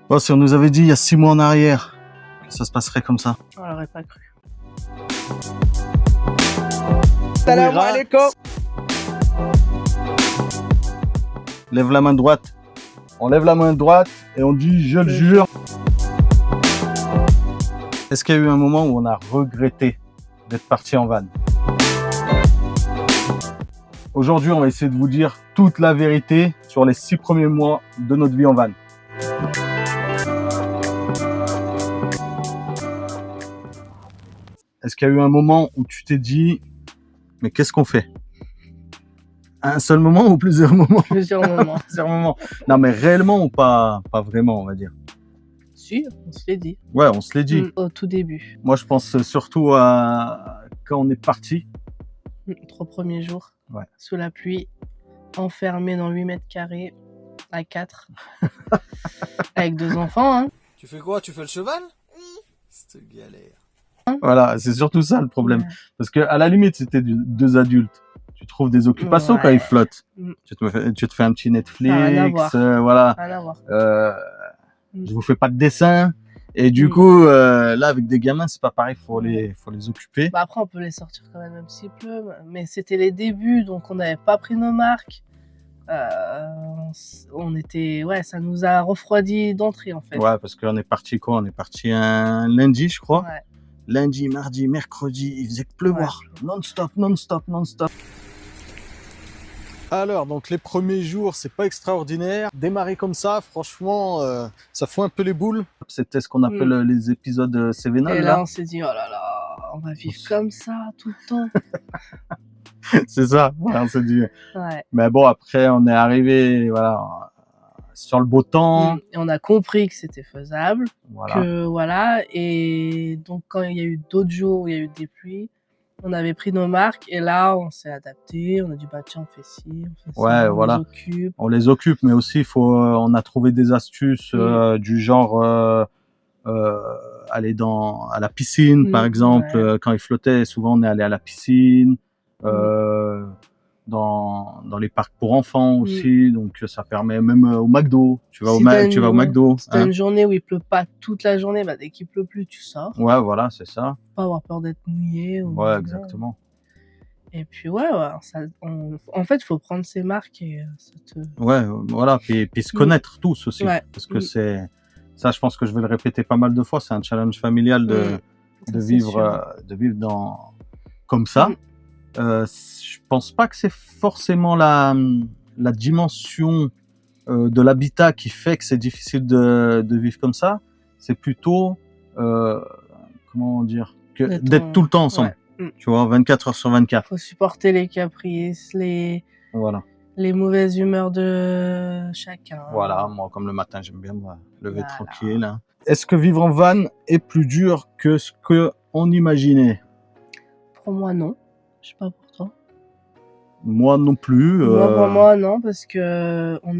Bon, si on nous avait dit il y a 6 mois en arrière que ça se passerait comme ça. On l'aurait pas cru. Salam alaikum. Lève la main droite. On lève la main droite et on dit je le jure. Est-ce qu'il y a eu un moment où on a regretté d'être parti en van? Aujourd'hui, on va essayer de vous dire toute la vérité sur les 6 premiers mois de notre vie en van. Est-ce qu'il y a eu un moment où tu t'es dit, mais qu'est-ce qu'on fait? Un seul moment ou plusieurs moments? Plusieurs moments. Plusieurs moments. Non, mais réellement ou pas vraiment, on va dire. Si, on se l'est dit. Ouais, on se l'est dit. Au tout début. Moi, je pense surtout à quand on est parti. 3 premiers jours. Ouais. Sous la pluie, enfermé dans 8 mètres carrés, à 4. Avec 2 enfants, hein. Tu fais quoi? Tu fais le cheval? Oui. Cette galère. Voilà, c'est surtout ça le problème. Ouais. Parce que à la limite, c'était 2 adultes. Tu trouves des occupations quand ils flottent. Tu te fais un petit Netflix, voilà. Rien à voir. Je vous fais pas de dessin. Et du coup, là, avec des gamins, c'est pas pareil, faut les occuper. Bah après, on peut les sortir quand même s'il pleut. Mais c'était les débuts, donc on n'avait pas pris nos marques. On était, ouais, ça nous a refroidi d'entrée en fait. Ouais, parce qu'on est parti quoi? On est parti un lundi, je crois. Ouais. Lundi, mardi, mercredi, il faisait que pleuvoir. Ouais. Non-stop, non-stop, non-stop. Alors, donc les premiers jours, c'est pas extraordinaire. Démarrer comme ça, franchement, ça fout un peu les boules. C'était ce qu'on appelle les épisodes Cévenol. Et là, on s'est dit, oh là là, on va vivre comme ça tout le temps. C'est ça, on s'est dit. Ouais. Mais bon, après, on est arrivé, voilà, sur le beau temps. Et on a compris que c'était faisable. Voilà. Que voilà. Et donc, quand il y a eu d'autres jours où il y a eu des pluies, on avait pris nos marques et là, on s'est adapté. On a dit, bah tiens, on fait ci, on fait ça. Ouais, voilà. Les occupe. On les occupe, mais aussi, on a trouvé des astuces du genre aller à la piscine, par exemple. Ouais. Quand ils flottaient, souvent, on est allé à la piscine. Dans les parcs pour enfants aussi, donc ça permet même au McDo. Tu vas au McDo. Si t'as une journée où il pleut pas toute la journée, bah dès qu'il pleut plus, tu sors. Ouais, voilà, c'est ça. Pas avoir peur d'être mouillé. Ouais, exactement. Et puis ouais, en fait, il faut prendre ses marques et ça te... Ouais, voilà, puis se connaître tous aussi, parce que c'est ça, je pense que je vais le répéter pas mal de fois. C'est un challenge familial de vivre comme ça. Je pense pas que c'est forcément la dimension de l'habitat qui fait que c'est difficile de vivre comme ça. C'est plutôt, comment dire, d'être tout le temps ensemble. Ouais. Tu vois, 24 heures sur 24. Faut supporter les caprices, les mauvaises humeurs de chacun. Voilà, moi comme le matin, j'aime bien me lever tranquille. Hein. Est-ce que vivre en van est plus dur que ce qu'on imaginait? Pour moi, non. Je sais pas pour toi. Moi non plus. Pour moi non, parce que on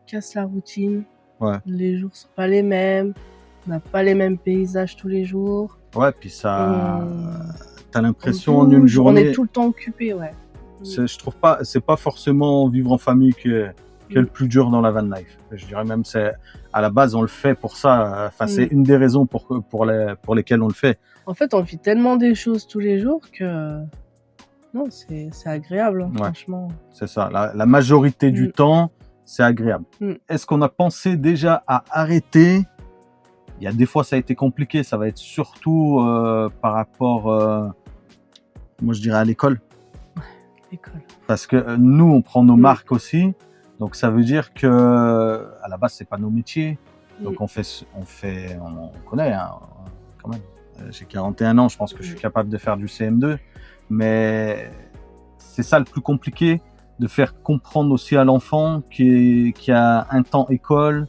casse la routine. Ouais. Les jours sont pas les mêmes. On n'a pas les mêmes paysages tous les jours. Ouais, puis ça, t'as l'impression en une journée. On est tout le temps occupé, ouais. Je trouve pas, c'est pas forcément vivre en famille qui est le plus dur dans la van life. Je dirais même, c'est à la base on le fait pour ça. Enfin, c'est une des raisons pour lesquelles on le fait. En fait, on vit tellement des choses tous les jours que non, c'est agréable, hein, franchement. C'est ça. La majorité du temps, c'est agréable. Est-ce qu'on a pensé déjà à arrêter? Il y a des fois, ça a été compliqué. Ça va être surtout par rapport, moi je dirais à l'école. Ouais, l'école. Parce que nous, on prend nos marques aussi. Donc ça veut dire que à la base, c'est pas nos métiers. Donc on connaît hein, quand même. J'ai 41 ans, je pense que je suis capable de faire du CM2. Mais c'est ça le plus compliqué, de faire comprendre aussi à l'enfant qu'il y a un temps école,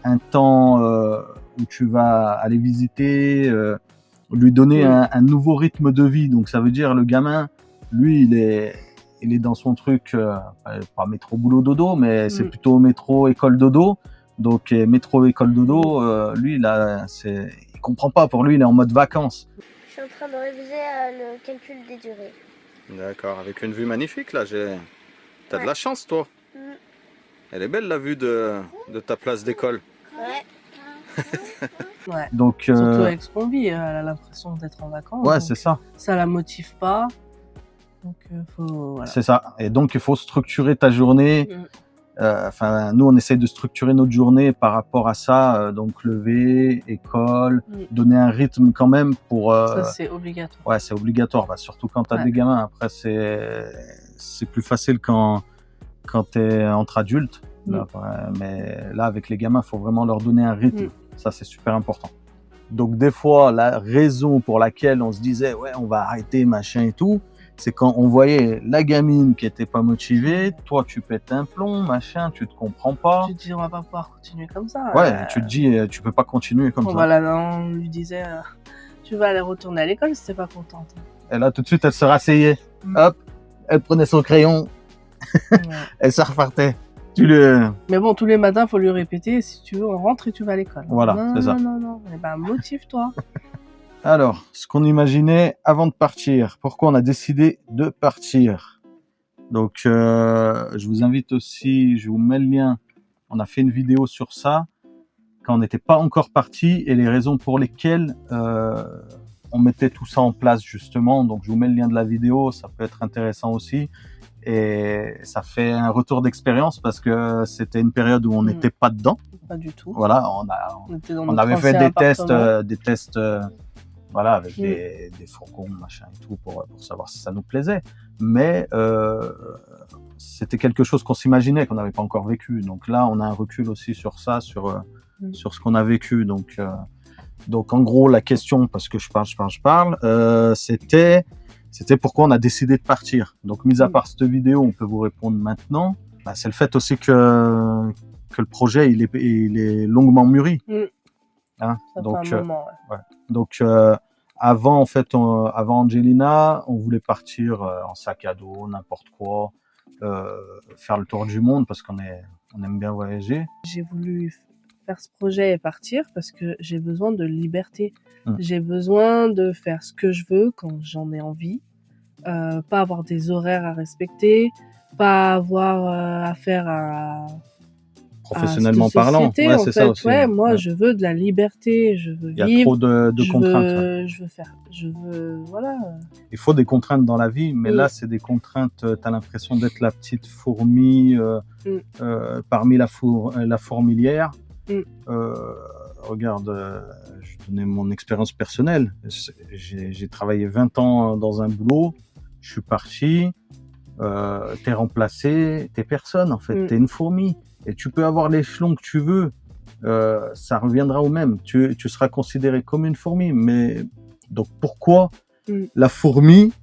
un temps où tu vas aller visiter, lui donner un nouveau rythme de vie. Donc ça veut dire le gamin, lui, il est dans son truc, pas métro boulot dodo, mais c'est plutôt métro école dodo. Donc métro école dodo, lui il comprend pas. Pour lui, il est en mode vacances. Je suis en train de réviser le calcul des durées. D'accord, avec une vue magnifique là. T'as de la chance, toi. Elle est belle la vue de ta place d'école. Ouais. Ouais. Donc, Surtout avec ce qu'on vit, elle a l'impression d'être en vacances. ouais, donc c'est ça. Ça la motive pas. Donc, voilà. C'est ça. Et donc, il faut structurer ta journée. Enfin, nous, on essaye de structurer notre journée par rapport à ça. Donc, lever, école, donner un rythme quand même pour. Ça, c'est obligatoire. Ouais, c'est obligatoire. Bah, surtout quand tu as des gamins. Après, c'est plus facile quand tu es entre adultes. Là, mais là, avec les gamins, il faut vraiment leur donner un rythme. Ça, c'est super important. Donc, des fois, la raison pour laquelle on se disait, ouais, on va arrêter, machin et tout, c'est quand on voyait la gamine qui était pas motivée, toi, tu pètes un plomb, machin, tu te comprends pas. Tu te dis, on va pas pouvoir continuer comme ça. Ouais, tu te dis, tu peux pas continuer comme ça. Voilà, on lui disait, tu vas aller retourner à l'école si t'es pas contente. Et là, tout de suite, elle se rasseyait. Hop, elle prenait son crayon, elle se repartait. Mais bon, tous les matins, faut lui répéter, si tu veux, on rentre et tu vas à l'école. Voilà, c'est ça. Non. Eh ben, motive-toi. Alors, ce qu'on imaginait avant de partir, pourquoi on a décidé de partir. Donc, je vous invite aussi, je vous mets le lien, on a fait une vidéo sur ça, quand on n'était pas encore parti, et les raisons pour lesquelles on mettait tout ça en place justement. Donc, je vous mets le lien de la vidéo, ça peut être intéressant aussi. Et ça fait un retour d'expérience parce que c'était une période où on n'était pas dedans. Pas du tout. Voilà, on avait fait des tests, voilà, avec des fourgons, machin et tout, pour savoir si ça nous plaisait. Mais c'était quelque chose qu'on s'imaginait, qu'on n'avait pas encore vécu. Donc là, on a un recul aussi sur ça, sur ce qu'on a vécu. Donc en gros, la question, parce que je parle, c'était pourquoi on a décidé de partir. Donc, mis à part cette vidéo, on peut vous répondre maintenant. Bah, c'est le fait aussi que le projet, il est longuement mûri. Hein, ça donc, fait un moment, ouais. Donc, avant, en fait, avant Angelina, on voulait partir en sac à dos, n'importe quoi, faire le tour du monde parce qu'on aime bien voyager. J'ai voulu faire ce projet et partir parce que j'ai besoin de liberté. J'ai besoin de faire ce que je veux quand j'en ai envie, pas avoir des horaires à respecter, pas avoir affaire à professionnellement parlant, ouais, c'est ça aussi. Ouais, moi, je veux de la liberté, je veux vivre. Il y a trop de contraintes. Je veux, voilà. Il faut des contraintes dans la vie, mais là, c'est des contraintes. T'as l'impression d'être la petite fourmi parmi la fourmilière. Regarde, je vais donner mon expérience personnelle. J'ai travaillé 20 ans dans un boulot. Je suis parti. T'es remplacé. T'es personne, en fait. T'es une fourmi. Et tu peux avoir l'échelon que tu veux. Ça reviendra au même. Tu seras considéré comme une fourmi. Mais donc, pourquoi la fourmi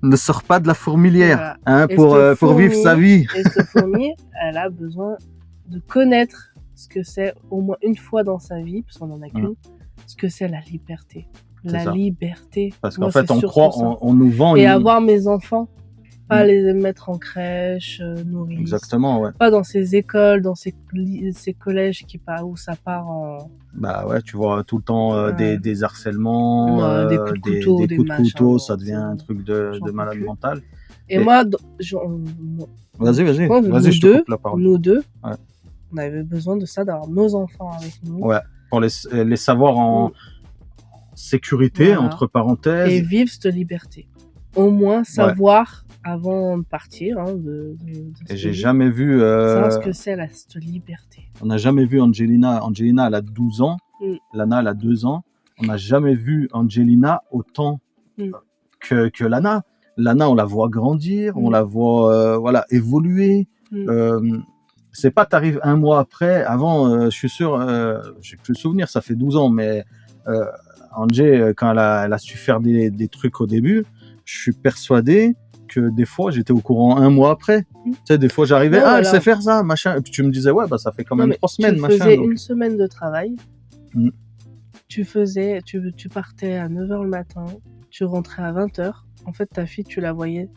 ne sort pas de la fourmilière, hein, pour vivre sa vie? Et cette fourmi, elle a besoin de connaître ce que c'est au moins une fois dans sa vie, parce qu'on n'en a qu'une, ce que c'est la liberté. La liberté. Parce qu'en fait, on nous vend... Et avoir mes enfants, pas les mettre en crèche, nourrice. Exactement, ouais. Pas dans ces écoles, dans ces collèges où ça part en... Bah ouais, tu vois tout le temps des harcèlements, des coups de couteau, ça devient un truc de malade mental. Et moi, vas-y, je te coupe la parole. Nous deux, on avait besoin de ça, d'avoir nos enfants avec nous. Ouais, pour les savoir en sécurité, entre parenthèses. Et vivre cette liberté. Au moins savoir avant de partir. Et j'ai jamais vu... savoir ce que c'est cette liberté. On n'a jamais vu Angelina. Angelina, elle a 12 ans. Lana, elle a 2 ans. On n'a jamais vu Angelina autant que Lana. Lana, on la voit grandir, on la voit évoluer. C'est pas t'arrives un mois après. Avant, je suis sûr, j'ai plus le souvenir, ça fait 12 ans, mais Angé, quand elle a su faire des trucs au début, je suis persuadé que des fois, j'étais au courant un mois après. Tu sais, des fois, j'arrivais, elle sait faire ça, machin. Et puis tu me disais, ouais, bah ça fait quand même 3 semaines, machin. Tu faisais une semaine de travail. Tu partais à 9h le matin, tu rentrais à 20h. En fait, ta fille, tu la voyais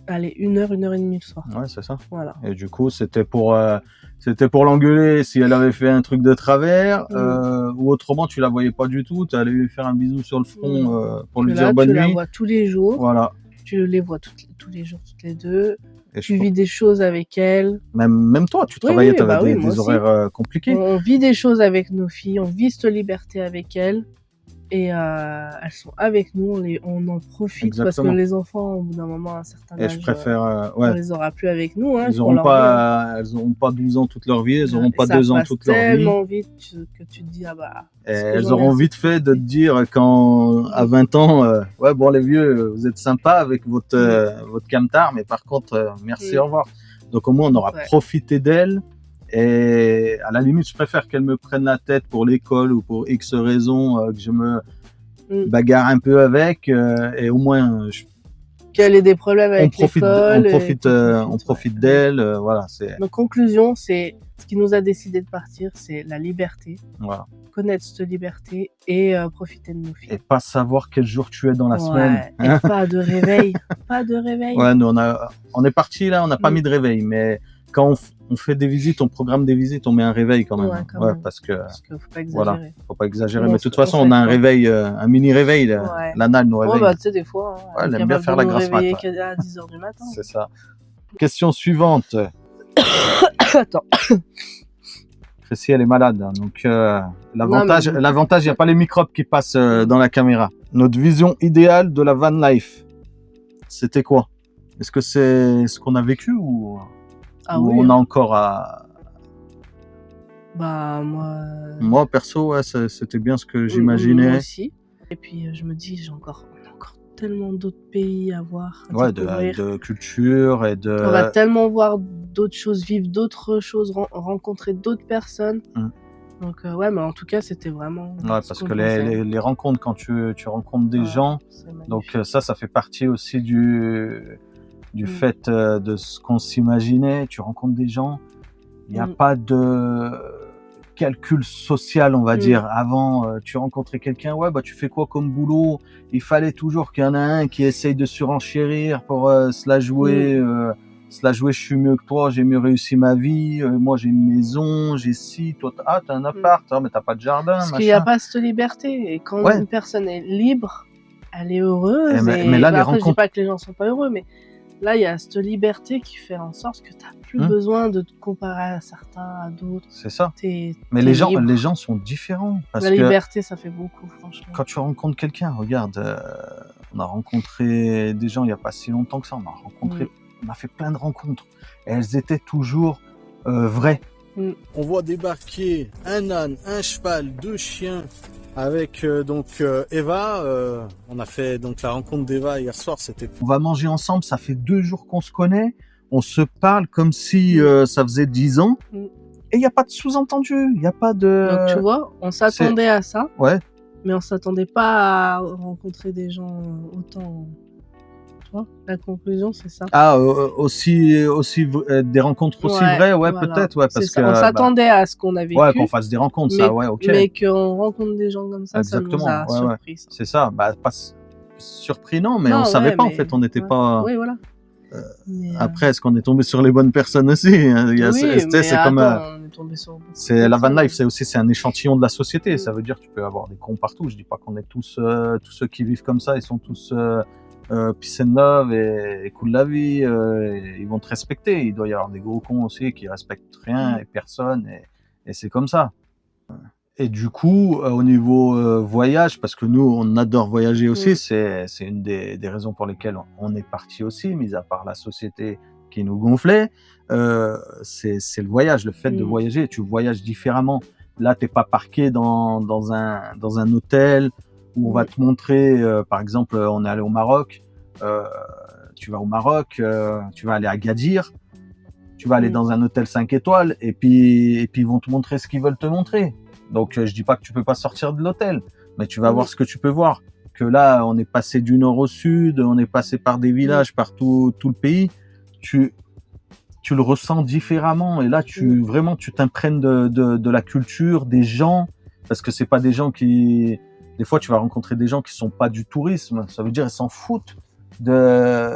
aller 1h, 1h30 le soir. Ouais, c'est ça. Voilà. Et du coup, c'était pour l'engueuler si elle avait fait un truc de travers, ou autrement, tu la voyais pas du tout. Tu allais lui faire un bisou sur le front pour lui dire bonne nuit. Tu la vois tous les jours. Voilà. Tu les vois tous les jours, toutes les deux. Et tu vis des choses avec elles. même toi, tu Oui, travaillais, oui, tu avais bah oui, des moi aussi. horaires compliqués. On vit des choses avec nos filles, on vit cette liberté avec elles. Et elles sont avec nous, on en profite parce que Exactement. les enfants, au bout d'un moment, à un certain Et âge, je préfère, on les aura plus avec nous. Hein, elles qu'on n'auront pas 12 ans toute leur vie, elles n'auront Et pas ça 2 ans passe toute leur vie. tellement vite que tu te dis, ah bah, Et ce que elles j'en ai auront assez vite fait de te profité. dire quand, à 20 ans, ouais, bon, les vieux, vous êtes sympas avec votre camtar, mais par contre, merci, au revoir. Donc, au moins, on aura Ouais. profité d'elles. Et à la limite, je préfère qu'elles me prennent la tête pour l'école ou pour X raisons, que je me bagarre un peu avec, et au moins, Qu'elle ait des problèmes on avec l'école. on profite d'elles, voilà, c'est, Donc, conclusion, c'est ce qui nous a décidé de partir, c'est la liberté. voilà. Connaître cette liberté et profiter de nos filles. Et pas savoir quel jour tu es dans la semaine. Et pas de réveil. Pas de réveil. Ouais, nous, on est parti là, on n'a pas mis de réveil, mais quand on fait des visites, on programme des visites, on met un réveil quand même. Ouais, quand même. Parce que faut pas exagérer. voilà, faut pas exagérer. Sinon, Mais de toute façon, on a un réveil, un mini réveil. Lana, elle nous réveille. Bah, tu sais, des fois, ouais, elle aime bien faire la grasse mat. À 10h du matin. C'est ça. Question suivante. Attends. Tracy, elle est malade. Hein, donc, l'avantage, il n'y a pas les microbes qui passent dans la caméra. Notre vision idéale de la van life, c'était quoi? Est-ce que c'est ce qu'on a vécu ou on a encore à... Bah, moi perso, ouais, c'était bien ce que j'imaginais. Moi aussi. Et puis, je me dis, on a encore tellement d'autres pays à voir. Ouais, de culture et de... On va tellement voir d'autres choses, vivre d'autres choses, rencontrer d'autres personnes. Donc, ouais, mais en tout cas, c'était vraiment... Ouais, parce que les rencontres, quand tu rencontres des gens, donc ça fait partie aussi du fait de ce qu'on s'imaginait. Tu rencontres des gens, il n'y a pas de calcul social, on va dire. Avant, tu rencontrais quelqu'un, ouais, bah tu fais quoi comme boulot? Il fallait toujours qu'il y en a un qui essaye de surenchérir pour se la jouer. Je suis mieux que toi, j'ai mieux réussi ma vie, moi j'ai une maison, j'ai ci, toi t'as un appart, mais t'as pas de jardin. Parce qu'il n'y a pas cette liberté. Et quand une personne est libre, elle est heureuse. Mais là, les après, rencontres... je dis pas que les gens sont pas heureux, mais là, il y a cette liberté qui fait en sorte que t'as plus besoin de te comparer à certains, à d'autres. C'est ça. Mais les gens sont différents. Parce la liberté, ça fait beaucoup, franchement. Quand tu rencontres quelqu'un, regarde, on a rencontré des gens il n'y a pas si longtemps que ça, on a fait plein de rencontres. Et elles étaient toujours vraies. On voit débarquer un âne, un cheval, 2 chiens avec Eva. On a fait donc la rencontre d'Eva hier soir. On va manger ensemble, ça fait 2 jours qu'on se connaît. On se parle comme si ça faisait 10 ans. Et il n'y a pas de sous-entendu, il n'y a pas de... Donc tu vois, on s'attendait à ça. Ouais. Mais on s'attendait pas à rencontrer des gens autant... La conclusion, c'est ça. Ah, aussi des rencontres aussi vraies, peut-être, parce que... On s'attendait à ce qu'on a vécu. Ouais, qu'on fasse des rencontres, ça, ouais, ok. Mais qu'on rencontre des gens comme ça, ça nous a surpris. Ça. C'est ça, bah, pas surpris, non, mais on savait pas, en fait, on n'était pas... Oui, voilà. Après, est-ce qu'on est tombé sur les bonnes personnes aussi? C'est comme... c'est la van life, c'est un échantillon de la société, ça veut dire que tu peux avoir des cons partout, je dis pas qu'on est tous ceux qui vivent comme ça, ils sont tous... peace and love et cool la vie, ils vont te respecter. Il doit y avoir des gros cons aussi qui respectent rien et personne, et c'est comme ça. Et du coup, au niveau voyage, parce que nous on adore voyager aussi, c'est une des raisons pour lesquelles on est parti aussi, mis à part la société qui nous gonflait, c'est le voyage, le fait de voyager. Tu voyages différemment. Là, t'es pas parqué dans un hôtel où on va te montrer, par exemple, on est allé au Maroc, tu vas au Maroc, tu vas aller à Gadir, tu vas aller dans un hôtel 5 étoiles, et puis ils vont te montrer ce qu'ils veulent te montrer. Donc je dis pas que tu peux pas sortir de l'hôtel, mais tu vas voir ce que tu peux voir. Que là, on est passé du nord au sud, on est passé par des villages, par tout le pays, tu le ressens différemment, et là vraiment tu t'imprègnes de la culture, des gens, parce que c'est pas des gens qui... Des fois, tu vas rencontrer des gens qui sont pas du tourisme. Ça veut dire ils s'en foutent de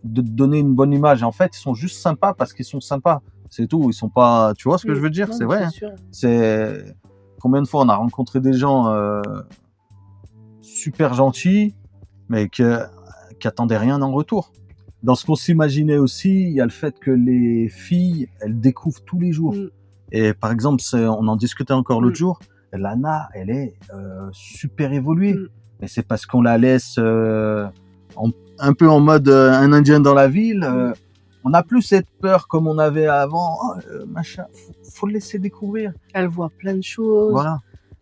te donner une bonne image. En fait, ils sont juste sympas parce qu'ils sont sympas. C'est tout. Ils sont pas... Tu vois ce que je veux dire? C'est vrai. C'est... Combien de fois on a rencontré des gens super gentils, mais qui attendaient rien en retour. dans ce qu'on s'imaginait aussi, il y a le fait que les filles, elles découvrent tous les jours. Et par exemple, on en discutait encore l'autre jour, Lana, elle est super évoluée. Mais c'est parce qu'on la laisse un peu en mode un Indien dans la ville. On n'a plus cette peur comme on avait avant. Machin, faut le laisser découvrir. Elle voit plein de choses. Voilà.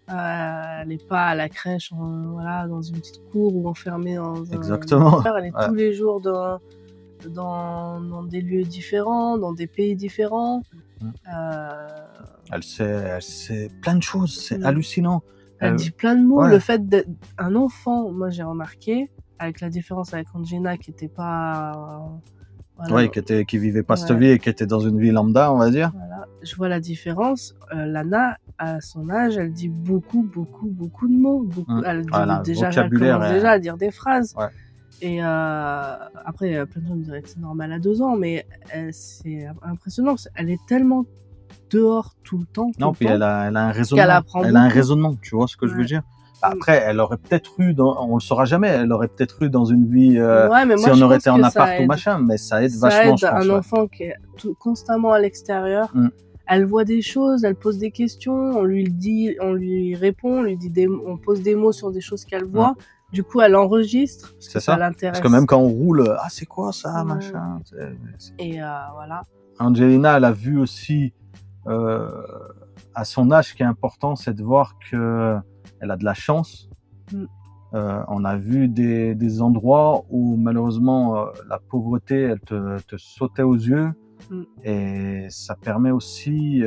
Elle n'est pas à la crèche, voilà, dans une petite cour ou enfermée dans Exactement. Elle est tous les jours dans des lieux différents, dans des pays différents. Elle sait plein de choses, c'est hallucinant. Elle dit plein de mots. Le fait d'être un enfant, moi j'ai remarqué, avec la différence avec Angelina qui était pas... voilà, qui vivait pas cette vie et qui était dans une vie lambda, on va dire. Voilà. Je vois la différence. Lana, à son âge, elle dit beaucoup de mots. Elle commence déjà à dire des phrases. Et après, plein de gens me diraient que c'est normal à 2 ans, mais c'est impressionnant. Elle est tellement dehors tout le temps. Non, puis elle a un raisonnement. Elle a un raisonnement, tu vois ce que je veux dire. Après, elle aurait peut-être eu, on le saura jamais, elle aurait peut-être eu dans une vie, si on aurait été en appart ou machin, mais ça aide vachement, je pense. Un enfant qui est constamment à l'extérieur, elle voit des choses, elle pose des questions, on lui répond, on pose des mots sur des choses qu'elle voit. Du coup, elle enregistre. C'est ça. Parce que même quand on roule, c'est quoi ça, machin. Et voilà. Angelina, elle a vu aussi, à son âge, ce qui est important, c'est de voir que elle a de la chance. On a vu des endroits où elle la pauvreté, elle te sautait aux yeux. Et ça permet aussi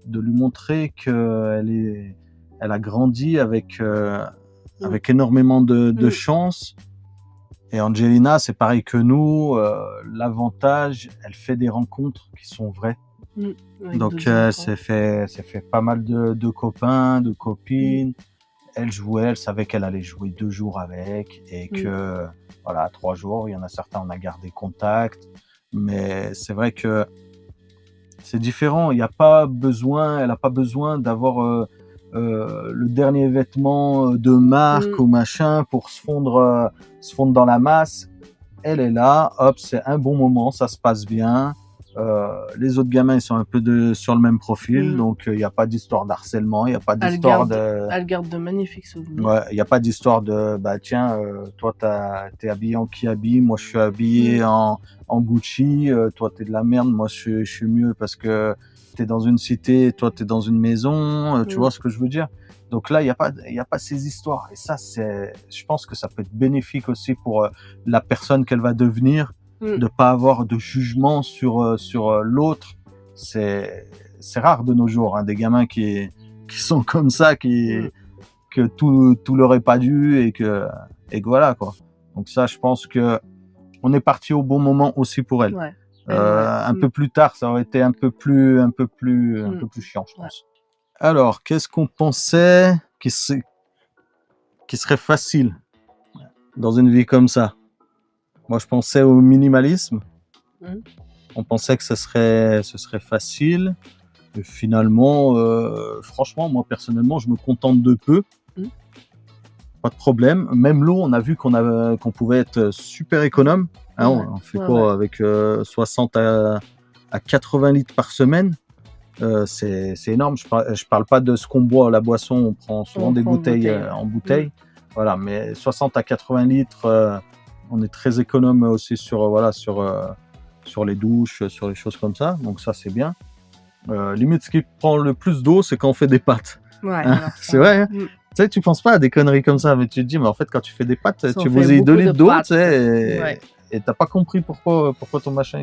de lui montrer qu'elle a grandi avec énormément de chance. Et Angelina, c'est pareil que nous. L'avantage, elle fait des rencontres qui sont vraies. Donc, elle s'est fait pas mal de copains, de copines. Elle savait qu'elle allait jouer 2 jours avec et que, voilà, 3 jours, il y en a certains, on a gardé contact. Mais c'est vrai que c'est différent. Elle n'a pas besoin d'avoir le dernier vêtement de marque ou machin pour se fondre dans la masse. Elle est là, hop, c'est un bon moment, ça se passe bien. Les autres gamins, ils sont un peu sur le même profil, donc il n'y a pas d'histoire d'harcèlement, il n'y a pas d'histoire Elle garde de magnifiques souvenirs. Ouais, il n'y a pas d'histoire de, tiens, toi, t'es habillé en Kiabi, moi, je suis habillé en Gucci, toi, t'es de la merde, moi, je suis mieux parce que t'es dans une cité, toi, t'es dans une maison, tu vois ce que je veux dire? Donc là, il y a pas ces histoires. Et ça, je pense que ça peut être bénéfique aussi pour la personne qu'elle va devenir, de pas avoir de jugement sur l'autre. C'est rare de nos jours, hein, des gamins qui sont comme ça, que tout leur est pas dû et que voilà, quoi. Donc ça, je pense que on est parti au bon moment aussi pour elle. Un peu plus tard, ça aurait été un peu plus chiant, je pense. Alors, qu'est-ce qu'on pensait qui serait facile dans une vie comme ça? Moi, je pensais au minimalisme. On pensait que ce serait facile. Et finalement, franchement, moi, personnellement, je me contente de peu. Pas de problème. Même l'eau, on a vu qu'on pouvait être super économe. Hein, on fait quoi avec 60 à 80 litres par semaine. C'est énorme. Je parle pas de ce qu'on boit, la boisson. On prend souvent des bouteilles en bouteille. Voilà, mais 60 à 80 litres, on est très économe aussi sur les douches, sur les choses comme ça. Donc ça, c'est bien. Limite, ce qui prend le plus d'eau, c'est quand on fait des pâtes. C'est vrai. Hein. Tu sais, tu penses pas à des conneries comme ça, mais tu te dis, mais en fait, quand tu fais des pâtes, tu bousilles 2 litres d'eau, tu sais, et t'as pas compris pourquoi ton machin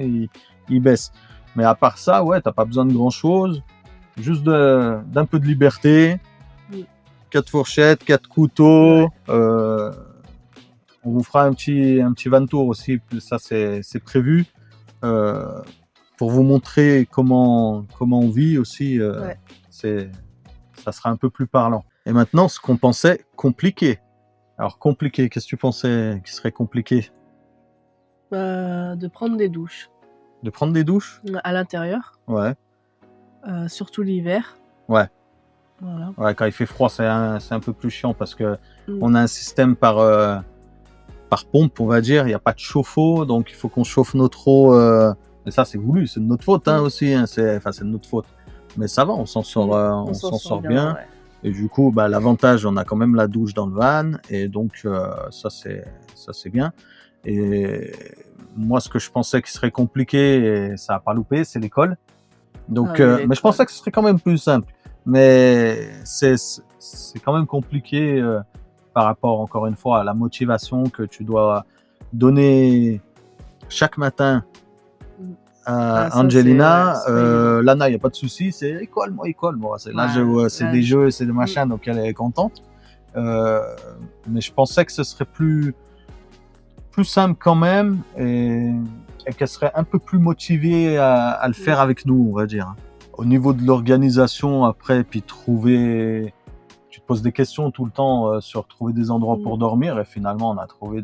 il baisse. Mais à part ça, t'as pas besoin de grand chose, juste d'un peu de liberté, 4 fourchettes, 4 couteaux. On vous fera un petit van tour aussi, ça c'est prévu, pour vous montrer comment on vit aussi. Ça sera un peu plus parlant. Et maintenant, ce qu'on pensait compliqué. Alors compliqué, qu'est-ce que tu pensais qui serait compliqué? De prendre des douches. De prendre des douches? À l'intérieur. Ouais. Surtout l'hiver. Ouais. Voilà. Ouais, quand il fait froid, c'est un peu plus chiant parce que on a un système par par pompe, on va dire. Il n'y a pas de chauffe-eau, donc il faut qu'on chauffe notre eau. Et ça, c'est voulu, c'est de notre faute aussi. Hein, c'est de notre faute. Mais ça va, on s'en sort, on s'en sort bien. Ouais. Et du coup, l'avantage, on a quand même la douche dans le van, et donc ça c'est bien. Et moi, ce que je pensais qui serait compliqué, et ça n'a pas loupé, c'est l'école. Donc, mais je pensais que ce serait quand même plus simple. Mais c'est quand même compliqué par rapport, encore une fois, à la motivation que tu dois donner chaque matin à Angelina. Lana, il n'y a pas de souci, c'est école. Moi, c'est c'est des jeux, c'est des machins, donc elle est contente. Mais je pensais que ce serait plus simple quand même, et qu'elle serait un peu plus motivée à le faire avec nous, on va dire. Au niveau de l'organisation, après, puis tu te poses des questions tout le temps sur trouver des endroits pour dormir, et finalement on a trouvé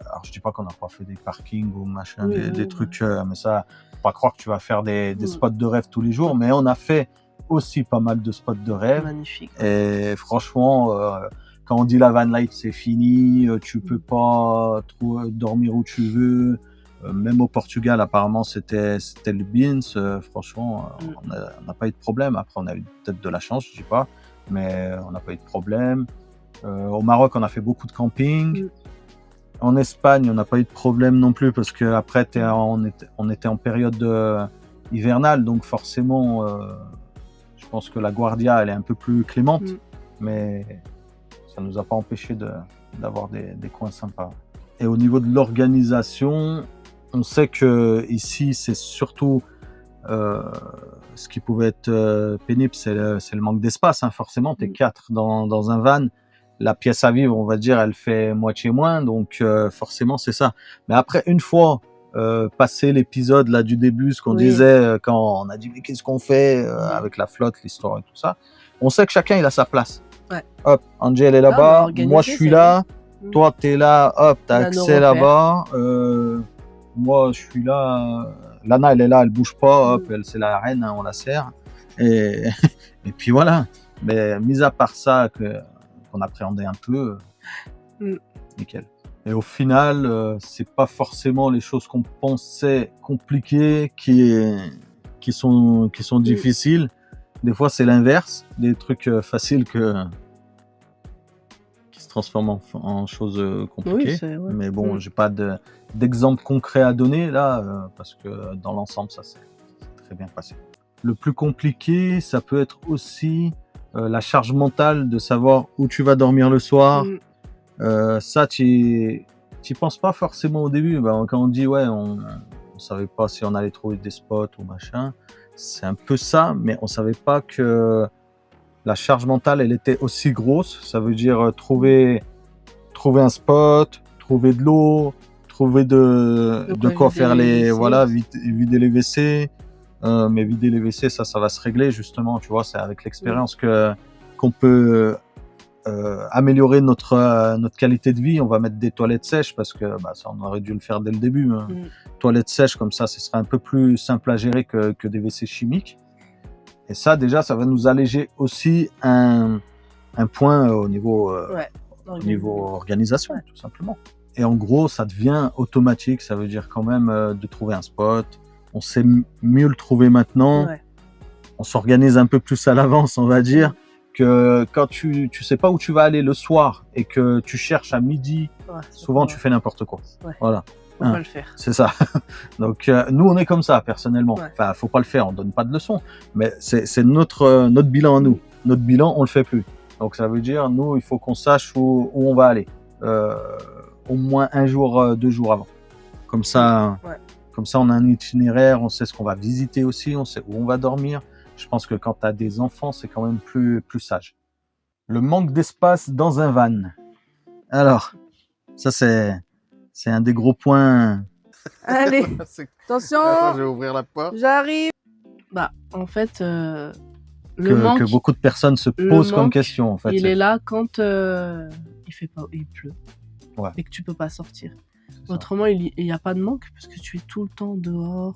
alors je dis pas qu'on n'a pas fait des parkings ou machin, des trucs, mais ça, faut pas croire que tu vas faire des spots de rêve tous les jours, mais on a fait aussi pas mal de spots de rêve. Magnifique. Et franchement, quand on dit la van life c'est fini, tu peux pas dormir où tu veux. Même au Portugal, apparemment, c'était le Beans. Franchement, on n'a pas eu de problème. Après, on a eu peut-être de la chance, je dis pas, mais on n'a pas eu de problème. Au Maroc, on a fait beaucoup de camping. En Espagne, on n'a pas eu de problème non plus, parce que après, on était en période hivernale, donc forcément, je pense que la Guardia, elle est un peu plus clémente, mais ça nous a pas empêché d'avoir des coins sympas. Et au niveau de l'organisation, on sait que ici, c'est surtout ce qui pouvait être pénible, c'est le manque d'espace. Hein. Forcément, t'es 4 dans un van. La pièce à vivre, on va dire, elle fait moitié moins. Donc, forcément, c'est ça. Mais après, une fois passé l'épisode là du début, ce qu'on disait quand on a dit mais qu'est-ce qu'on fait avec la flotte, l'histoire et tout ça, on sait que chacun il a sa place. Ouais. Hop, Angel est là-bas, moi je suis là, toi t'es là, hop, t'as accès là-bas. Moi, je suis là. Lana, elle est là, elle bouge pas. Hop, c'est la reine, hein, on la sert. Et puis voilà. Mais mis à part ça, qu'on appréhendait un peu, nickel. Et au final, c'est pas forcément les choses qu'on pensait compliquées qui sont difficiles. Des fois, c'est l'inverse. Des trucs faciles qui se transforment en choses compliquées. Oui, mais bon, j'ai pas d'exemple concret à donner là, parce que dans l'ensemble, ça s'est très bien passé. Le plus compliqué, ça peut être aussi la charge mentale de savoir où tu vas dormir le soir. Ça, tu penses pas forcément au début. Quand on dit on savait pas si on allait trouver des spots ou machin, c'est un peu ça, mais on savait pas que la charge mentale, elle était aussi grosse. Ça veut dire trouver un spot, trouver de l'eau, trouver de quoi faire vider les WC. Mais vider les WC, ça va se régler justement. Tu vois, c'est avec l'expérience qu'on peut améliorer notre qualité de vie. On va mettre des toilettes sèches parce que ça, on aurait dû le faire dès le début. Hein. Toilettes sèches, comme ça, ce serait un peu plus simple à gérer que des WC chimiques. Et ça, déjà, ça va nous alléger aussi un point au niveau organisation, tout simplement. Et en gros, ça devient automatique. Ça veut dire quand même de trouver un spot. On sait mieux le trouver maintenant. On s'organise un peu plus à l'avance, on va dire, que quand tu sais pas où tu vas aller le soir et que tu cherches à midi, souvent tu fais n'importe quoi. Voilà. Faut pas le faire. C'est ça. Donc nous on est comme ça personnellement. Enfin, faut pas le faire, on donne pas de leçons, mais c'est notre bilan à nous. Notre bilan, on le fait plus. Donc ça veut dire nous, il faut qu'on sache où on va aller. Au moins 1 jour, 2 jours avant. Comme ça, on a un itinéraire, on sait ce qu'on va visiter aussi, on sait où on va dormir. Je pense que quand tu as des enfants, c'est quand même plus sage. Le manque d'espace dans un van. Alors, ça c'est un des gros points. Allez, attention. Attends, je vais ouvrir la porte. J'arrive. En fait, le manque, que beaucoup de personnes se posent comme question. En fait, il est là quand il pleut et que tu peux pas sortir. Autrement, il n'y a pas de manque parce que tu es tout le temps dehors.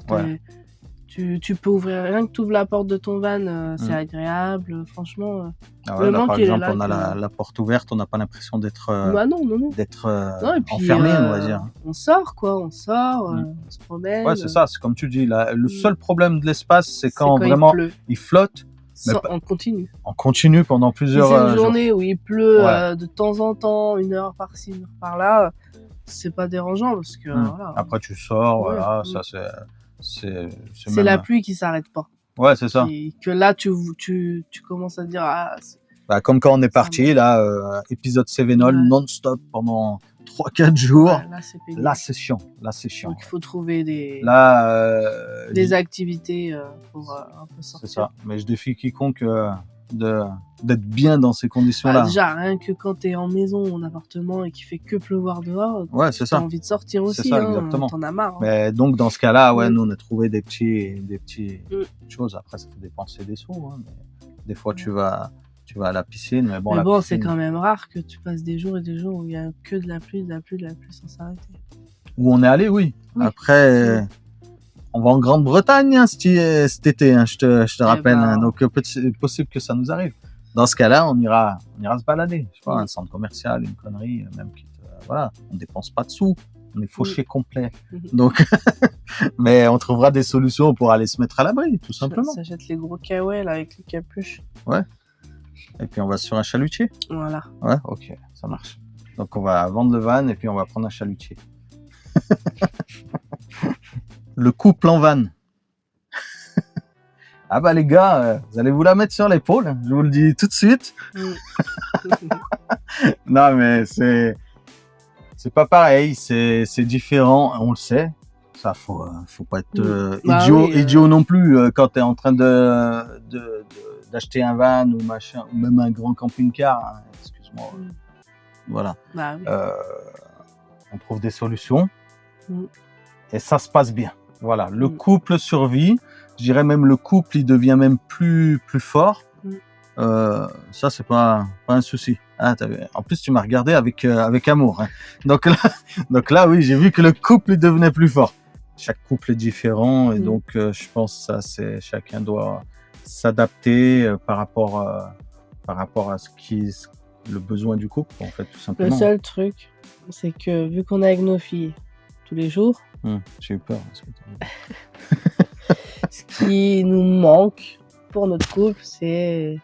Tu peux ouvrir, rien que tu ouvres la porte de ton van, c'est Mm. agréable, franchement. Ah ouais, Le là, manque, par il est exemple, là on a que- la porte ouverte, on n'a pas l'impression d'être Bah non, non, non. Non, et puis, enfermé, on va dire. on sort, quoi, on sort, Mm. on se promène. Ouais, c'est ça, c'est comme tu dis, le Mm. seul problème de l'espace, c'est quand il vraiment pleut. il flotte, mais On continue. on continue pendant Si plusieurs c'est une jours. journée où il pleut Ouais. de temps en temps, 1 heure par-ci, 1 heure par-là, c'est pas dérangeant parce que voilà. Après, tu sors, Ouais. voilà, Mm. ça c'est C'est même... la pluie qui s'arrête pas. Ouais, c'est ça. Que là, tu commences à te dire, ah, Bah, comme quand on est parti, là, épisode Cévenol, Ouais. non-stop pendant 3-4 jours. ouais, là, c'est pénible. Là, c'est chiant. Là, c'est chiant. Donc, il faut trouver des Là, activités pour un peu sortir. c'est ça. Mais je défie quiconque d'être bien dans ces conditions-là. Déjà, rien que quand t'es en maison ou en appartement et qu'il fait que pleuvoir dehors, Ouais, c'est t'as ça. envie de sortir C'est aussi. ça, hein, exactement. T'en as marre. Hein. Mais donc, dans ce cas-là, ouais, Mm. nous, on a trouvé des petits Mm. choses. Après, ça fait dépenser des sous. Hein, mais des fois, tu vas à la piscine. Mais bon, Mais la bon, c'est piscine, quand même rare que tu passes des jours et des jours où il y a que de la pluie, de la pluie, de la pluie sans s'arrêter. où on est allé, oui. Oui. Après, on va en Grande-Bretagne hein, cet été, hein, je te rappelle. ben. Hein, donc, c'est possible que ça nous arrive. Dans ce cas-là, on ira se balader. Je sais pas, Oui. un centre commercial, une connerie, même quitte, voilà, on dépense pas de sous. On est fauché complet. Mhm. Donc, mais on trouvera des solutions pour aller se mettre à l'abri, tout simplement. Ça jette les gros kawaii là avec les capuches. Et puis on va sur un chalutier. Voilà. Ouais, ok, ça marche. Donc on va vendre le van et puis on va prendre un chalutier. Le couple en van. Ah bah les gars, vous allez vous la mettre sur l'épaule, hein, je vous le dis tout de suite. Non mais c'est pas pareil, c'est différent, on le sait. Ça faut pas être Bah idiot, oui, idiot non plus quand tu es en train d'acheter un van ou machin, ou même un grand camping-car. Hein, excuse-moi. Mm. Voilà. Bah oui. On trouve des solutions Mm. et ça se passe bien. Voilà, le Mm. couple survit. Je dirais même le couple, il devient même plus fort. Mm. Ça, c'est pas un souci. Ah, en plus, tu m'as regardé avec amour. Hein. Donc là, oui, j'ai vu que le couple il devenait plus fort. Chaque couple est différent et donc je pense que ça, chacun doit s'adapter par rapport à le besoin du couple, en fait, tout Le simplement. seul truc, c'est que vu qu'on est avec nos filles tous les jours, J'ai eu peur. ce qui nous manque pour notre couple, c'est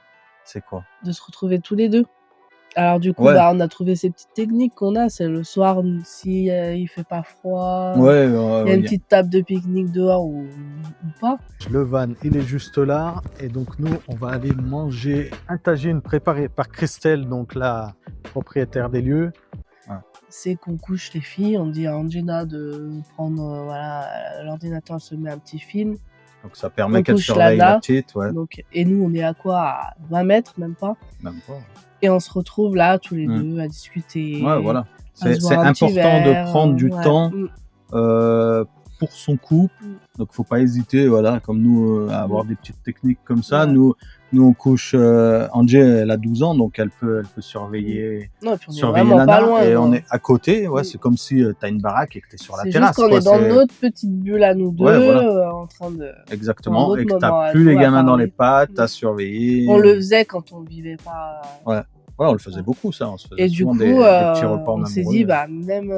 C'est quoi? de se retrouver tous les deux. Alors du coup, Ouais. on a trouvé ces petites techniques qu'on a. C'est le soir, si il fait pas froid, Ouais, il y a une petite table de pique-nique dehors ou pas. Le van, il est juste là. Et donc, nous, on va aller manger un tagine préparé par Christelle, donc la propriétaire des lieux. C'est qu'on couche les filles, on dit à Angela de prendre l'ordinateur, elle se met un petit film. Donc ça permet On qu'elle couche surveille Lana. la petite, ouais. Donc, et nous, on est à quoi? À 20 mètres, même pas. Même pas. Et on se retrouve là, tous les deux, à discuter. Ouais, voilà. à C'est se boire un petit important verre, de prendre du ouais. temps pour son couple. Mm. Donc faut pas hésiter, voilà, comme nous, à avoir des petites techniques comme ça. Ouais. Nous on couche. Angé, elle a 12 ans, donc elle peut surveiller. Non, et puis on est Surveiller vraiment Nana pas loin. et quoi. on est à côté, ouais, Mm. c'est comme si tu as une baraque et que tu es sur la C'est terrasse. juste qu'on quoi, est dans c'est- notre petite bulle à nous deux, Ouais, voilà. en train de... Exactement, dans et que d'autres tu moments, plus les à gamins dans parler. les pattes, à Mm. surveiller. On le faisait quand on vivait pas. Ouais, on le faisait beaucoup, ça. On se faisait Et du souvent coup, des petits repas en on s'est amoureux. dit, même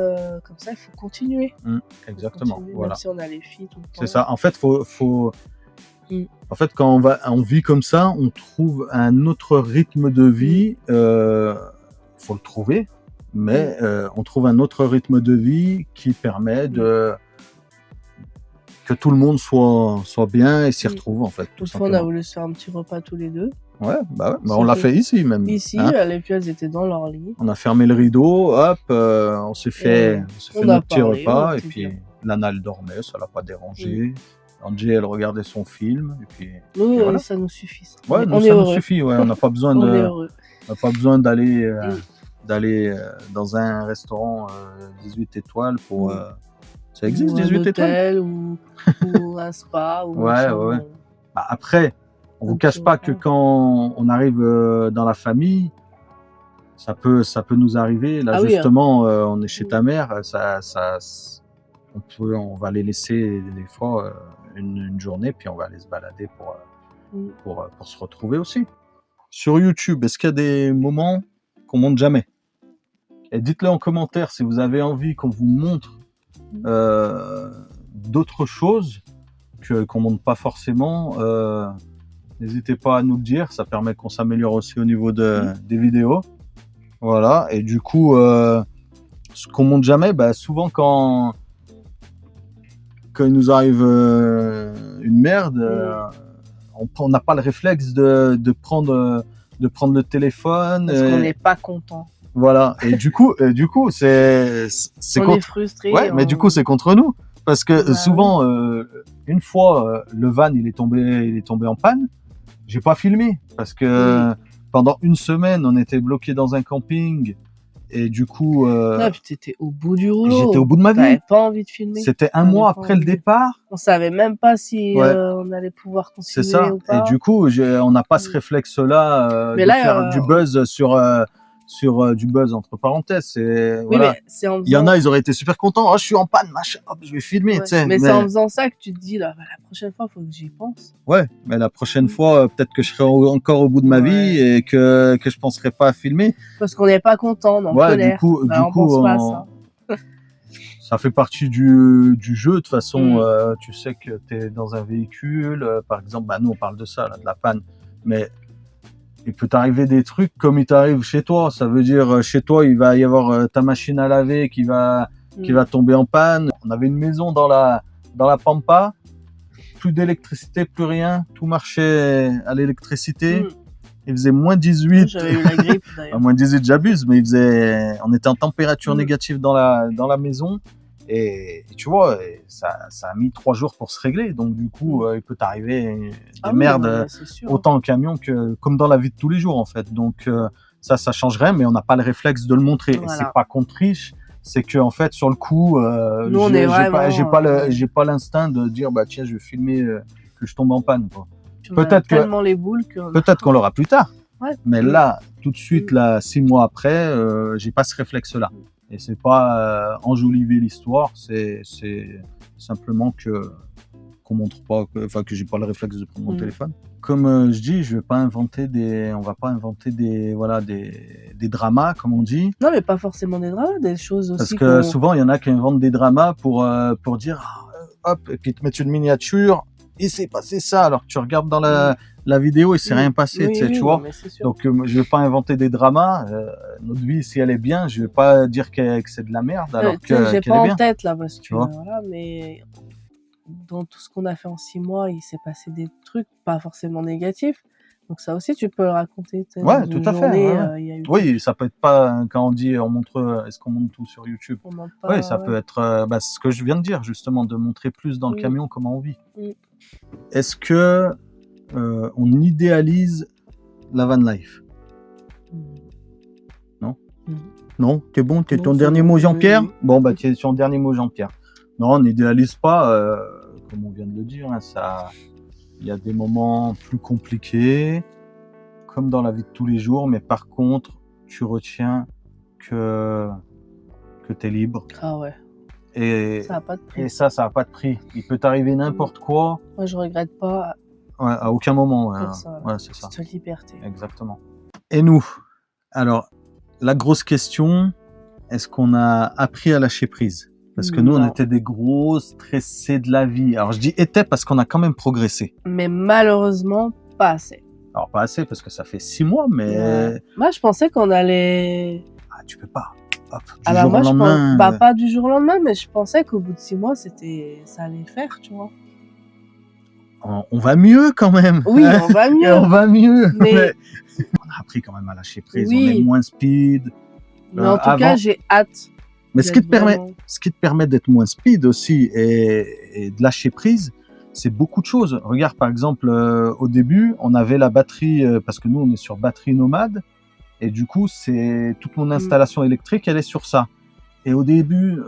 comme ça, il faut continuer. Exactement, Continuer, voilà. Même si on a les filles tout le temps. C'est ça. En fait, faut... Mm. En fait, quand on vit comme ça, on trouve un autre rythme de vie. Faut le trouver, mais on trouve un autre rythme de vie qui permet que tout le monde soit bien et s'y retrouve en fait. Tout L'autre fois, on a simplement. voulu se faire un petit repas tous les deux. Ouais, on l'a fait ici même. Ici, hein. les filles, elles étaient dans leur lit. On a fermé le rideau, hop, on s'est fait on a notre petit parlé, repas on et était puis bien. Lana elle dormait, ça l'a pas dérangé. Angie elle regardait son film et puis. Nous, et voilà. ça nous suffit. Ça. Ouais, on nous, est ça nous heureux. suffit. Ouais, on n'a pas besoin On est heureux. d'aller Mm. dans un restaurant 18 étoiles pour. Mm. Ça existe Ou un 18 étoiles. hôtel ou un spa. Ou Ouais, machin. ouais. Bah, après, on vous Un cache petit pas que repas. quand on arrive dans la famille, ça peut nous arriver. Là, Ah oui, justement, on est chez Mm. ta mère, on va les laisser des fois une journée, puis on va aller se balader Mm. pour se retrouver aussi. Sur YouTube, est-ce qu'il y a des moments qu'on montre jamais? Et dites-le en commentaire si vous avez envie qu'on vous montre d'autres choses qu'on montre pas forcément. N'hésitez pas à nous le dire, ça permet qu'on s'améliore aussi au niveau des vidéos. Voilà, et du coup, ce qu'on montre jamais, souvent quand il nous arrive une merde, on n'a pas le réflexe de prendre le téléphone. Parce qu'on n'est pas content. Voilà, et du coup, c'est On est frustré. Ouais, mais du coup, c'est contre nous. Parce que souvent, une fois, le van, il est tombé en panne. J'ai pas filmé. Parce que pendant une semaine, on était bloqué dans un camping. Et du coup. Non, puis t'étais au bout du rouleau. J'étais au bout de ma vie. T'avais pas envie de filmer. C'était un mois après le départ. On savait même pas si on allait pouvoir continuer. C'est ça. Ou pas. Et du coup, on n'a pas ce réflexe-là de faire du buzz sur du buzz entre parenthèses. Voilà. Il y en a, ils auraient été super contents. Oh, je suis en panne, machin, hop, je vais filmer. Ouais. Mais c'est en faisant ça que tu te dis, là, la prochaine fois, il faut que j'y pense. Ouais, mais la prochaine fois, peut-être que je serai encore au bout de ma vie et que je penserai pas à filmer. Parce qu'on n'est pas content, non. Du coup, ça fait partie du jeu. De toute façon, tu sais que tu es dans un véhicule. Par exemple, nous, on parle de ça, là, de la panne. Mais il peut t'arriver des trucs comme il t'arrive chez toi. Ça veut dire, chez toi, il va y avoir ta machine à laver qui va tomber en panne. On avait une maison dans la pampa. Plus d'électricité, plus rien. Tout marchait à l'électricité. Il faisait moins 18. J'avais eu la grippe, d'ailleurs. Moins 18, j'abuse, mais on était en température négative dans la maison. Et tu vois, ça a mis 3 jours pour se régler. Donc, du coup, il peut t'arriver des merdes autant en camion que comme dans la vie de tous les jours, en fait. Donc, ça changerait, mais on n'a pas le réflexe de le montrer. Voilà. Et c'est pas qu'on triche, c'est que, en fait, sur le coup, j'ai pas l'instinct de dire, tiens, je vais filmer que je tombe en panne, quoi. Peut-être qu'on l'aura plus tard. Ouais. Mais là, tout de suite, là, 6 mois après, j'ai pas ce réflexe-là. Et c'est pas enjoliver l'histoire, c'est simplement qu'on montre pas, que j'ai pas le réflexe de prendre mon téléphone. Comme je dis, on va pas inventer des dramas, comme on dit. Non, mais pas forcément des dramas, des choses aussi. Parce que souvent, il y en a qui inventent des dramas pour dire, hop, et puis te mettre une miniature. Il s'est passé ça, alors que tu regardes dans la vidéo, il s'est rien passé, tu vois. Donc, je vais pas inventer des dramas. Notre vie, si elle est bien, je vais pas dire que c'est de la merde, alors que j'ai qu'elle pas est en bien. tête, là, parce que, voilà, mais dans tout ce qu'on a fait en 6 mois, il s'est passé des trucs pas forcément négatifs. Donc ça aussi, tu peux le raconter. Ouais, tout à fait. Oui, ça peut être pas, quand on dit, est-ce qu'on montre tout sur YouTube? Oui, ça peut être ce que je viens de dire, justement, de montrer plus dans le camion comment on vit. Est-ce que on idéalise la van life? Non? Non? T'es bon? T'es ton dernier mot, Jean-Pierre? Bon, t'es ton dernier mot, Jean-Pierre. Non, on n'idéalise pas, comme on vient de le dire, il y a des moments plus compliqués, comme dans la vie de tous les jours, mais par contre, tu retiens que tu es libre. Ah ouais. Et ça n'a pas de prix. Et ça n'a pas de prix. Il peut t'arriver n'importe quoi. Moi, je regrette pas. Ouais, à aucun moment. C'est ça. C'est liberté. Exactement. Et nous? Alors, la grosse question, est-ce qu'on a appris à lâcher prise? Parce que nous, on était des gros stressés de la vie. Alors, je dis était parce qu'on a quand même progressé. Mais malheureusement, pas assez. Alors, pas assez parce que ça fait 6 mois, mais... Moi, je pensais qu'on allait... Ah, tu peux pas. Hop, du jour au lendemain... pas du jour au lendemain, mais je pensais qu'au bout de 6 mois, ça allait faire, tu vois. On va mieux quand même. Oui, on va mieux. On va mieux. Mais... on a appris quand même à lâcher prise. Oui. On est moins speed. Mais en tout cas, j'ai hâte. Mais ce qui te permet d'être moins speed aussi et de lâcher prise, c'est beaucoup de choses. Regarde, par exemple, au début, on avait la batterie, parce que nous, on est sur batterie nomade, et du coup, c'est toute mon installation électrique, elle est sur ça. Et au début,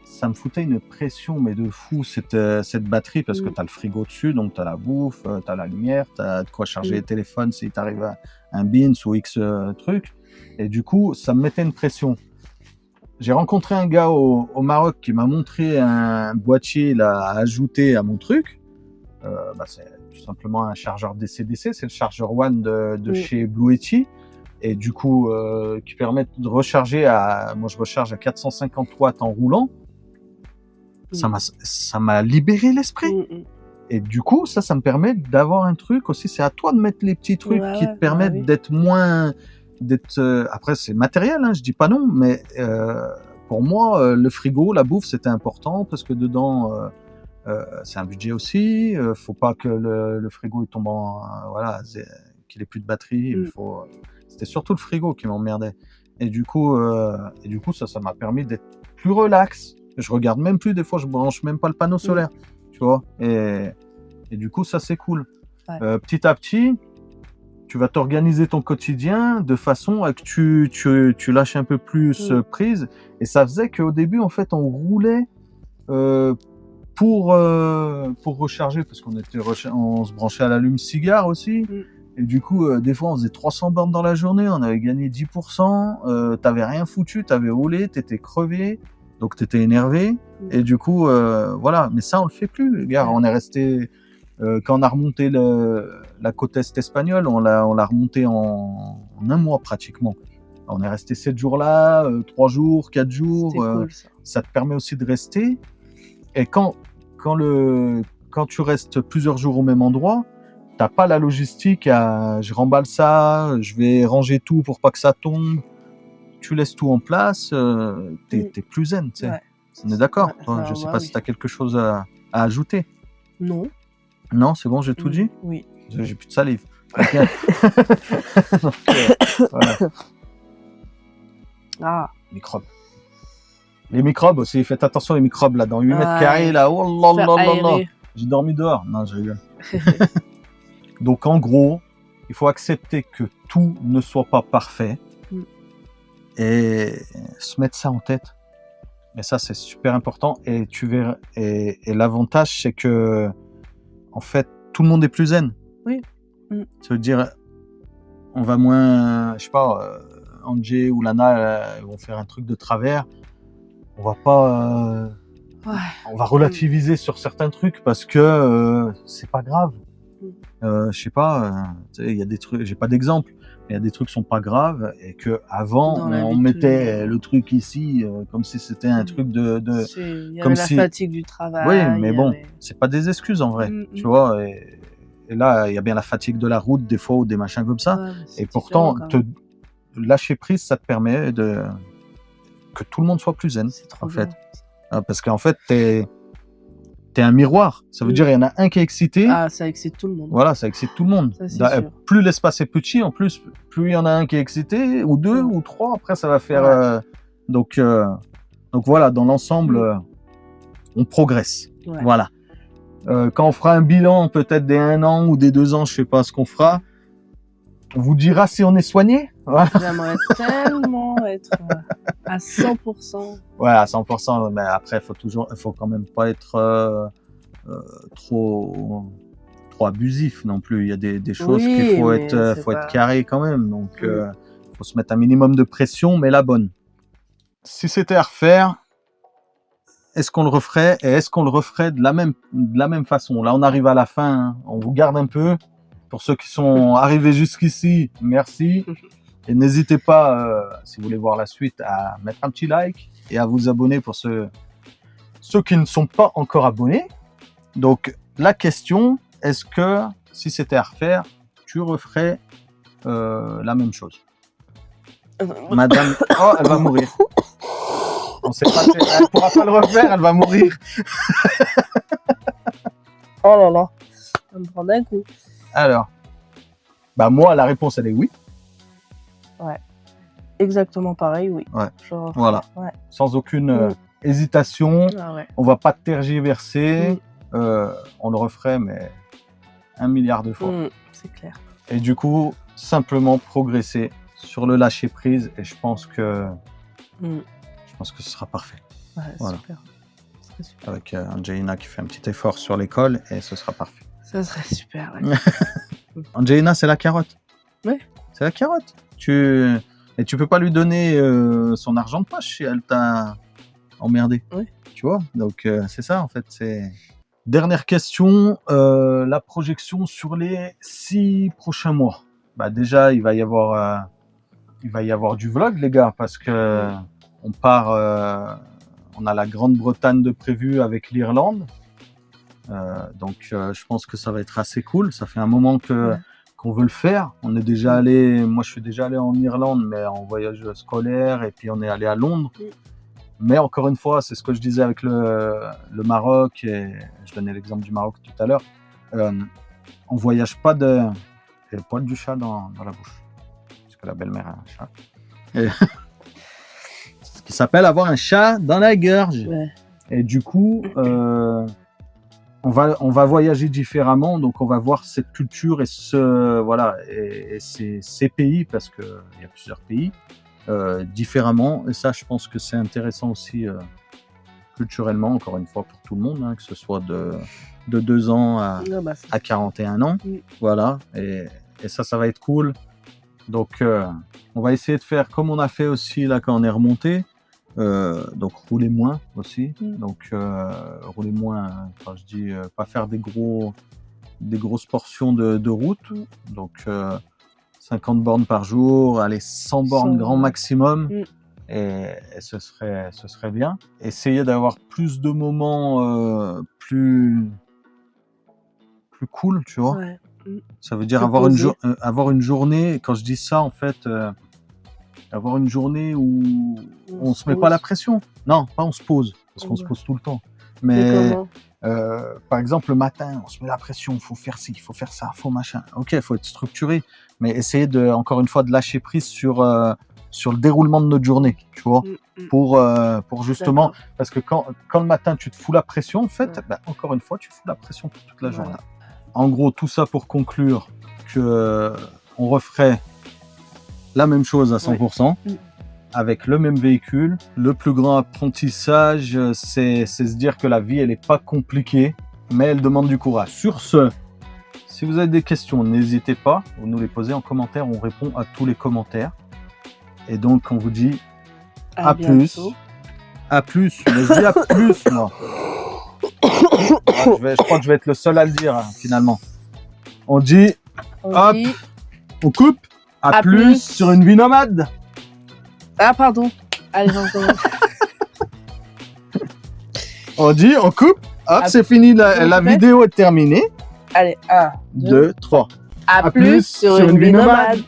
ça me foutait une pression, mais de fou, cette batterie, parce que tu as le frigo dessus, donc tu as la bouffe, tu as la lumière, tu as de quoi charger les téléphones si tu arrives à un Beans ou X truc. Et du coup, ça me mettait une pression. j'ai rencontré un gars au Maroc qui m'a montré un boîtier là, à ajouter à mon truc. C'est tout simplement un chargeur DC-DC, c'est le chargeur One de chez Blue Yeti. Et du coup, qui permet de recharger moi je recharge à 450 watts en roulant. Ça m'a libéré l'esprit. Et du coup, ça me permet d'avoir un truc aussi. C'est à toi de mettre les petits trucs qui te permettent d'être moins, après, c'est matériel, hein, je dis pas non, mais pour moi, le frigo, la bouffe, c'était important parce que dedans, c'est un budget aussi. Faut pas que le frigo il tombe qu'il ait plus de batterie. C'était surtout le frigo qui m'emmerdait. Et du coup, ça m'a permis d'être plus relax. Je regarde même plus, des fois, je branche même pas le panneau solaire, tu vois. Et du coup, ça c'est cool. Petit à petit, tu vas t'organiser ton quotidien de façon à que tu lâches un peu plus prise. Et ça faisait qu'au début, en fait, on roulait pour recharger, parce qu'on se branchait à l'allume-cigare aussi. Et du coup, des fois, on faisait 300 bornes dans la journée, on avait gagné 10%, t'avais rien foutu, t'avais roulé, t'étais crevé, donc t'étais énervé. Et du coup, voilà. Mais ça, on le fait plus, gars. On est resté... quand on a remonté la côte est espagnole, on l'a remonté en un mois pratiquement. On est resté 7 jours là, 3 jours, 4 jours. Cool, ça te permet aussi de rester. Et quand tu restes plusieurs jours au même endroit, t'as pas la logistique je remballe ça, je vais ranger tout pour pas que ça tombe. Tu laisses tout en place, t'es plus zen, tu sais. Ouais. On est d'accord, toi, je sais pas si t'as quelque chose à ajouter. Non. Non, c'est bon, j'ai tout dit. Oui. J'ai plus de salive. Donc, voilà. Microbes. Les microbes aussi, faites attention les microbes là, dans 8 mètres carrés là, oh là là là. J'ai dormi dehors. Non, je rigole. Donc en gros, il faut accepter que tout ne soit pas parfait et se mettre ça en tête. Et ça, c'est super important. Et tu verras. Et l'avantage, c'est que en fait, tout le monde est plus zen. Oui. Ça veut dire, on va moins, je sais pas, Angé ou Lana vont faire un truc de travers. On va pas, on va relativiser sur certains trucs parce que c'est pas grave. Je sais pas, il y a des trucs, j'ai pas d'exemple, mais il y a des trucs qui sont pas graves et que avant on mettait le truc ici comme si c'était un truc de il y avait la fatigue du travail. Oui, mais bon, c'est pas des excuses en vrai, tu vois. Et là, il y a bien la fatigue de la route des fois ou des machins comme ça. Et pourtant, lâcher prise, ça te permet que tout le monde soit plus zen, en fait. Parce qu'en fait, t'es un miroir. Ça veut dire il y en a un qui est excité. Ça excite tout le monde. Voilà, ça excite tout le monde. Ça, plus l'espace est petit, en plus, plus il y en a un qui est excité, ou deux, ou trois. Après, ça va faire. Donc voilà, dans l'ensemble, on progresse. Voilà. Quand on fera un bilan, peut-être des 1 an ou des 2 ans, je sais pas ce qu'on fera. On vous dira si on est soigné. Voilà. J'aimerais tellement être à 100%. Ouais, à 100%. Mais après, faut quand même pas être trop abusif non plus. Il y a des choses qu'il faut être carré quand même. Donc, faut se mettre un minimum de pression, mais la bonne. Si c'était à refaire, est-ce qu'on le referait et est-ce qu'on le referait de la même façon? Là, on arrive à la fin. Hein. On vous garde un peu. Pour ceux qui sont arrivés jusqu'ici, merci. Et n'hésitez pas, si vous voulez voir la suite, à mettre un petit like et à vous abonner pour ceux qui ne sont pas encore abonnés. Donc, la question, est-ce que, si c'était à refaire, tu referais la même chose? Madame... Oh, elle va mourir. On sait pas, elle ne pourra pas le refaire, elle va mourir. Oh là là, ça me prend d'un coup. Alors, moi, la réponse, elle est oui. Ouais, exactement pareil, oui. Ouais. Voilà, sans aucune hésitation. On va pas tergiverser. On le referait, mais 1 milliard de fois. C'est clair. Et du coup, simplement progresser sur le lâcher prise. Et je pense que ce sera parfait. Ouais, voilà. Super. Avec Angelina qui fait un petit effort sur l'école et ce sera parfait. Ça serait super. Ouais. Angelina, c'est la carotte. Oui. C'est la carotte. Et Et tu peux pas lui donner son argent de poche si elle t'a emmerdé. Oui. Tu vois, donc c'est ça en fait. Dernière question, la projection sur les 6 prochains mois. Bah déjà, il va y avoir du vlog, les gars, parce que on part, on a la Grande-Bretagne de prévu avec l'Irlande. Donc je pense que ça va être assez cool. Ça fait un moment qu'on veut le faire. On est déjà allé, moi je suis déjà allé en Irlande, mais en voyage scolaire, et puis on est allé à Londres. Mais encore une fois, c'est ce que je disais avec le Maroc, et je donnais l'exemple du Maroc tout à l'heure. On voyage pas de... J'ai le poil du chat dans la bouche, parce que la belle-mère a un chat. Et... ce qui s'appelle avoir un chat dans la gorge. Ouais. Et du coup, on va voyager différemment, donc on va voir cette culture et ces pays, parce qu'il y a plusieurs pays, différemment. Et ça, je pense que c'est intéressant aussi culturellement, encore une fois, pour tout le monde, hein, que ce soit de 2 ans à 41 ans. Voilà, et ça va être cool. Donc, on va essayer de faire comme on a fait aussi là quand on est remonté. Donc rouler moins aussi. Donc rouler moins, enfin, je dis pas faire des grosses portions de route. Donc 50 bornes par jour, allez 100 bornes grand maximum. Et ce serait bien. Essayer d'avoir plus de moments plus cool, tu vois. Ouais. Ça veut dire avoir une journée, quand je dis ça en fait, avoir une journée où on se met pas la pression. Non, pas on se pose, parce qu'on se pose tout le temps. Mais par exemple, le matin, on se met la pression, il faut faire ci, il faut faire ça, il faut machin. Ok, il faut être structuré, mais essayer encore une fois de lâcher prise sur le déroulement de notre journée, tu vois, pour justement, parce que quand le matin tu te fous la pression, en fait, encore une fois, tu fous la pression pour toute la journée. En gros, tout ça pour conclure que on referait la même chose à 100%, avec le même véhicule. Le plus grand apprentissage, c'est se dire que la vie, elle n'est pas compliquée, mais elle demande du courage. Sur ce, si vous avez des questions, n'hésitez pas, vous nous les posez en commentaire, on répond à tous les commentaires. Et donc, on vous dit à plus. À plus, mais je dis à plus, moi. Je crois que je vais être le seul à le dire, hein, finalement. On dit, hop, on coupe. À plus sur une vie nomade. Ah, pardon. Allez, j'entends. On dit, on coupe. Hop, c'est fini. La vidéo est terminée. Allez, 1, 2, 3. À plus sur une vie nomade.